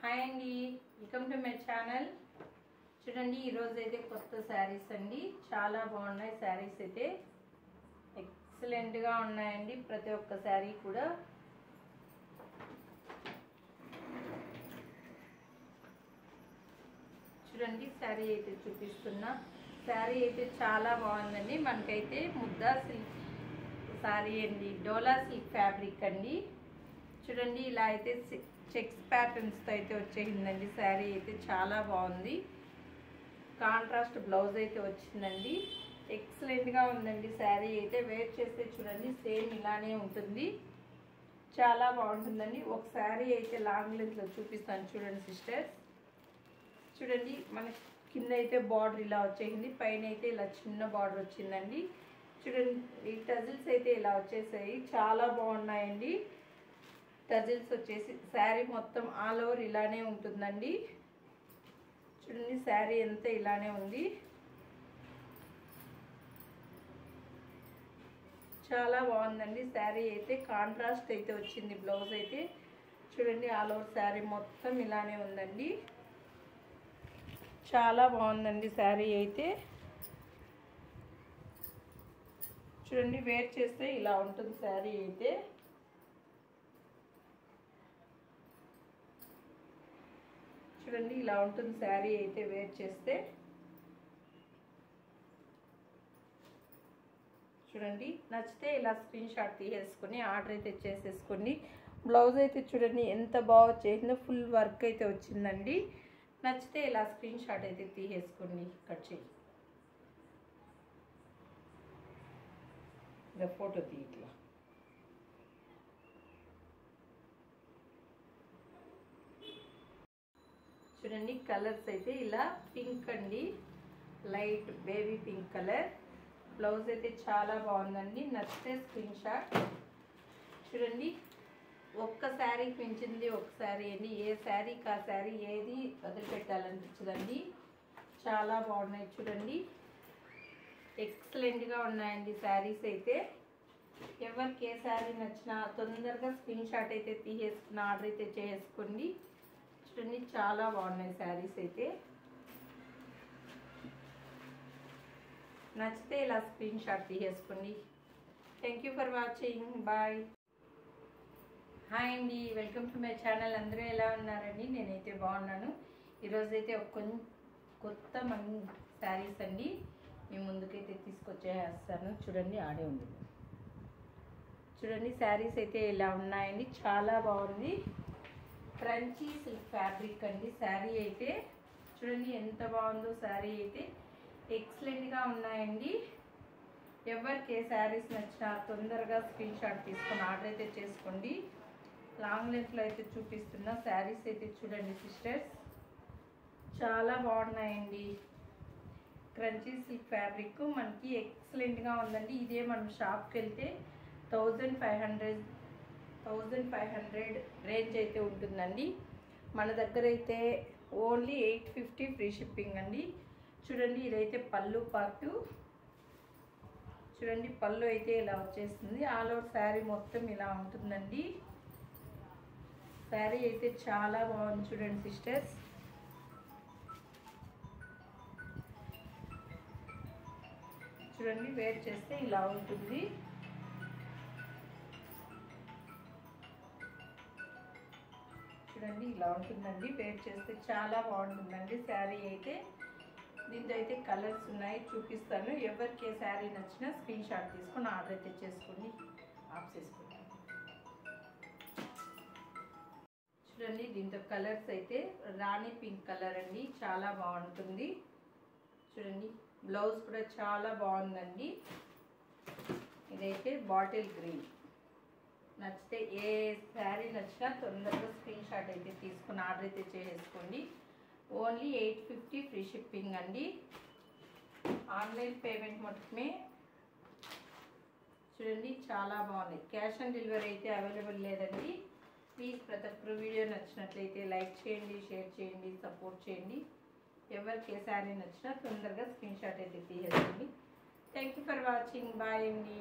Hi అండి, welcome to my channel. చూడండి, ఈరోజు అయితే కొత్త శారీస్ అండి. చాలా బాగున్నాయి శారీస్ అయితే, ఎక్సలెంట్గా ఉన్నాయండి. ప్రతి ఒక్క శారీ కూడా చూడండి. శారీ అయితే చూపిస్తున్నా. శారీ అయితే చాలా బాగుందండి. మనకైతే ముద్దా సిల్క్ శారీ అండి, డోలా సిల్క్ ఫ్యాబ్రిక్ అండి. చూడండి, ఇలా అయితే చెక్స్ ప్యాటర్న్స్తో అయితే వచ్చేసిందండి. శారీ అయితే చాలా బాగుంది. కాంట్రాస్ట్ బ్లౌజ్ అయితే వచ్చిందండి. ఎక్సలెంట్గా ఉందండి శారీ అయితే. వేర్ చేస్తే చూడండి సేమ్ ఇలానే ఉంటుంది. చాలా బాగుంటుందండి. ఒక శారీ అయితే లాంగ్ లెంత్లో చూపిస్తాను చూడండి సిస్టర్స్. చూడండి, మన కింద అయితే బార్డర్ ఇలా వచ్చేసింది, పైన అయితే ఇలా చిన్న బార్డర్ వచ్చిందండి. చూడండి, ఈ టజిల్స్ అయితే ఇలా వచ్చేసాయి. చాలా బాగున్నాయండి. టజిల్స్ వచ్చేసి శారీ మొత్తం ఆల్ ఓవర్ ఇలానే ఉంటుందండి. చూడండి, శారీ అంతా ఇలానే ఉంది. చాలా బాగుందండి శారీ అయితే. కాంట్రాస్ట్ అయితే వచ్చింది బ్లౌజ్ అయితే. చూడండి, ఆల్ ఓవర్ శారీ మొత్తం ఇలానే ఉందండి. చాలా బాగుందండి శారీ అయితే. చూడండి, వేర్ చేస్తే ఇలా ఉంటుంది శారీ అయితే. చూడండి, ఇలా ఉంటుంది శారీ అయితే వేర్ చేస్తే. చూడండి, నచ్చితే ఇలా స్క్రీన్ షాట్ తీసేసుకొని ఆర్డర్ అయితే చేసేసుకోండి. బ్లౌజ్ అయితే చూడండి ఎంత బాగా వచ్చేసిందో, ఫుల్ వర్క్ అయితే వచ్చిందండి. నచ్చితే ఇలా స్క్రీన్ షాట్ అయితే తీసేసుకోండి. కట్ చేయి, ఇలా ఫోటో తీ. ఇట్లా చూడండి, కలర్స్ అయితే ఇలా పింక్ అండి, light baby pink colour. Blouse అయితే చాలా బాగుందండి. నచ్చితే స్క్రీన్ షాట్. చూడండి, ఒక్క శారీకి మించింది ఒక శారీ అండి. ఏ శారీకి ఆ శారీ ఏది వదిలిపెట్టాలనిపించదండి. చాలా బాగున్నాయి. చూడండి, ఎక్సలెంట్గా ఉన్నాయండి శారీస్ అయితే. ఎవరికి ఏ శారీ నచ్చినా తొందరగా స్క్రీన్ షాట్ అయితే తీసేసుకుని ఆర్డర్ అయితే చేసుకోండి. చూడండి, చాలా బాగున్నాయి శారీస్ అయితే. నచ్చితే ఇలా స్క్రీన్ షాట్ తీసేసుకోండి. Thank you for watching. Bye. Hi అండి, వెల్కమ్ టు మై ఛానల్. అందరూ ఎలా ఉన్నారండి? నేనైతే బాగున్నాను. ఈరోజైతే ఒక కొత్త శారీస్ అండి మీ ముందుకైతే తీసుకొచ్చేస్తాను. చూడండి, ఆడే ఉంది. చూడండి, శారీస్ అయితే ఇలా ఉన్నాయండి. చాలా బాగుంది. క్రంచీ సిల్క్ ఫ్యాబ్రిక్ అండి శారీ అయితే. చూడండి ఎంత బాగుందో శారీ అయితే. ఎక్సలెంట్గా ఉన్నాయండి. ఎవరికి ఏ శారీస్ నచ్చినా తొందరగా స్క్రీన్ షాట్ తీసుకొని ఆర్డర్ అయితే చేసుకోండి. లాంగ్ లెంత్లో అయితే చూపిస్తున్న శారీస్ అయితే చూడండి సిస్టర్స్, చాలా బాగున్నాయండి. క్రంచీ సిల్క్ ఫ్యాబ్రిక్ మనకి ఎక్సలెంట్గా ఉందండి. ఇదే మనం షాప్కి వెళ్తే 1500 రేంజ్ అయితే ఉంటుందండి. మన దగ్గర అయితే ఓన్లీ 850 ఫ్రీ షిప్పింగ్ అండి. చూడండి, ఇదైతే పళ్ళు పార్టు. చూడండి, పళ్ళు అయితే ఇలా వచ్చేస్తుంది. ఆల్ ఓవర్ శారీ మొత్తం ఇలా ఉంటుందండి. శారీ అయితే చాలా బాగుంది. చూడండి సిస్టర్స్, చూడండి వేర్ చేస్తే ఇలా ఉంటుంది. చూడండి, ఇలా ఉంటుందండి. వేర్ చేస్తే చాలా బాగుంటుందండి శారీ అయితే. దీంతో అయితే కలర్స్ ఉన్నాయి, చూపిస్తాను. ఎవరికి ఏ శారీ నచ్చినా స్క్రీన్ షాట్ తీసుకొని ఆర్డర్ అయితే చేసుకోండి. ఆఫ్ చేసుకోండి. చూడండి, దీంతో కలర్స్ అయితే రాణి పింక్ కలర్ అండి, చాలా బాగుంటుంది. చూడండి, బ్లౌజ్ కూడా చాలా బాగుందండి. ఇదైతే బాటిల్ గ్రీన్. నచ్చితే ఏ శారీ నచ్చినా తొందరగా స్క్రీన్ షాట్ అయితే తీసుకుని ఆర్డర్ అయితే చేసుకోండి. ఓన్లీ 850 ఫ్రీ షిప్పింగ్ అండి. ఆన్లైన్ పేమెంట్ మొత్తమే. చూడండి, చాలా బాగుంది. క్యాష్ ఆన్ డెలివరీ అయితే అవైలబుల్ లేదండి. ప్లీజ్ ప్రతి ఒక్కరు వీడియో నచ్చినట్లయితే లైక్ చేయండి, షేర్ చేయండి, సపోర్ట్ చేయండి. ఎవరికి ఏ శారీ నచ్చినా తొందరగా స్క్రీన్ షాట్ అయితే తీసేయండి. Thank you for watching. Bye అండి.